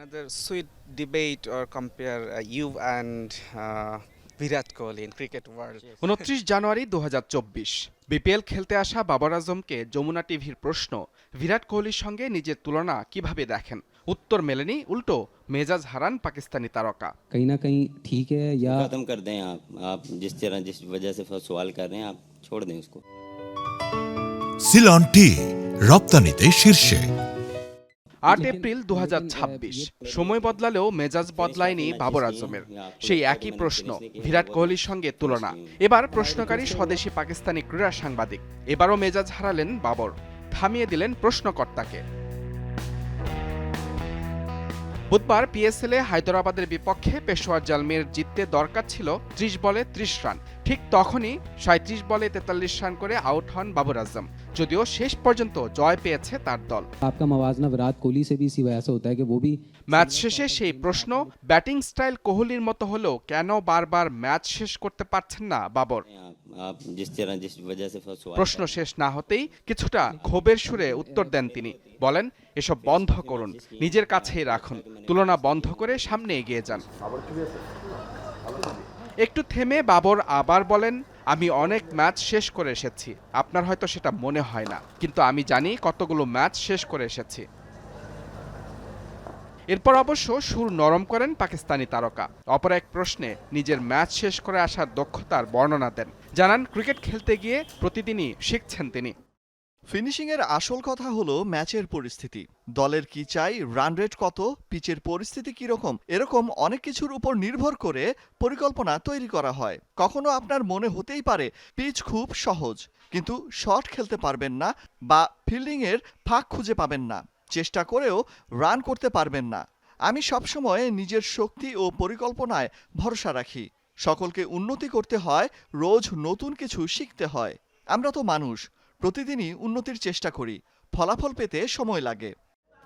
another sweet debate or compare you and Virat Kohli in cricket world. 29 January 2024 BPL খেলতে আসা বাবর আজমকে যমুনা টিভির প্রশ্ন, বিরাট কোহলির সঙ্গে নিজের তুলনা কিভাবে দেখেন? উত্তর মেলেনি, উল্টো মেজাজ হারান পাকিস্তানি তারকা। कहीं ना कहीं ठीक है या खत्म कर दें आप जिस वजह से सवाल कर रहे हैं आप छोड़ दें उसको। সিলন টি রপ্তানিতে শীর্ষে। 8 এপ্রিল 2026 সময় বদলালেও মেজাজ বদলায়নি বাবর আজমের। সেই একই প্রশ্ন, বিরাট কোহলির সঙ্গে তুলনা। এবার প্রশ্নকারী স্বদেশী পাকিস্তানি ক্রীড়া সাংবাদিক। এবারও মেজাজ হারালেন বাবর, থামিয়ে দিলেন প্রশ্নকর্তাকে। বুধবার পিএসএলে হায়দরাবাদের বিপক্ষে পেশোয়ার জালমির জিততে দরকার ছিল 30 বলে 30 রান। ঠিক তখনই 37 বলে 43 রান করে আউট হন বাবর আজম। যদিও শেষ পর্যন্ত জয় পেয়েছে তার দল। आपका मवाजना विराट कोहली से भी इसी वजह से होता है कि वो भी ম্যাচ শেষে সেই প্রশ্ন, ব্যাটিং স্টাইল কোহলির মতো হলেও কেন বারবার ম্যাচ শেষ করতে পারছেন না বাবর? आप जिस वजह से सवाल প্রশ্ন শেষ না হতেই কিছুটা ক্ষোভের সুরে উত্তর দেন তিনি। বলেন, এসব বন্ধ করুন, নিজের কাছেই রাখুন, তুলনা বন্ধ করে সামনে এগিয়ে যান। একটু থেমে বাবর আবার বলেন, আমি অনেক ম্যাচ শেষ করে এসেছি, আপনার হয়তো সেটা মনে হয় না, কিন্তু আমি জানি কতগুলো ম্যাচ শেষ করে এসেছি। এরপর অবশ্য সুর নরম করেন পাকিস্তানি তারকা। অপর এক প্রশ্নে নিজের ম্যাচ শেষ করে আসার দক্ষতার বর্ণনা দেন। জানান, ক্রিকেট খেলতে গিয়ে প্রতিদিনই শিখছেন তিনি। ফিনিশিংয়ের আসল কথা হলো ম্যাচের পরিস্থিতি, দলের কি চাই, রান রেট কত, পিচের পরিস্থিতি কিরকম, এরকম অনেক কিছুর উপর নির্ভর করে পরিকল্পনা তৈরি করা হয়। কখনো আপনার মনে হতেই পারে পিচ খুব সহজ, কিন্তু শট খেলতে পারবেন না বা ফিল্ডিংয়ের ফাঁক খুঁজে পাবেন না, চেষ্টা করেও রান করতে পারবেন না। আমি সবসময় নিজের শক্তি ও পরিকল্পনায় ভরসা রাখি। সকলকে উন্নতি করতে হয়, রোজ নতুন কিছু শিখতে হয়। আমরা তো মানুষ, প্রতিদিনই উন্নতির চেষ্টা করি, ফলাফল পেতে সময় লাগে।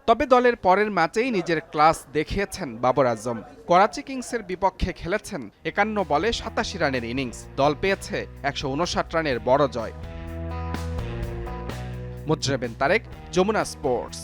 তবে দলের পরের ম্যাচেই নিজের ক্লাস দেখিয়েছেন বাবর আজম। করাচি কিংসের বিপক্ষে খেলেছেন 51 বলে 87 রানের ইনিংস। দল পেয়েছে 159 রানের বড় জয়। মুজরেবেন তারেক, যমুনা স্পোর্টস।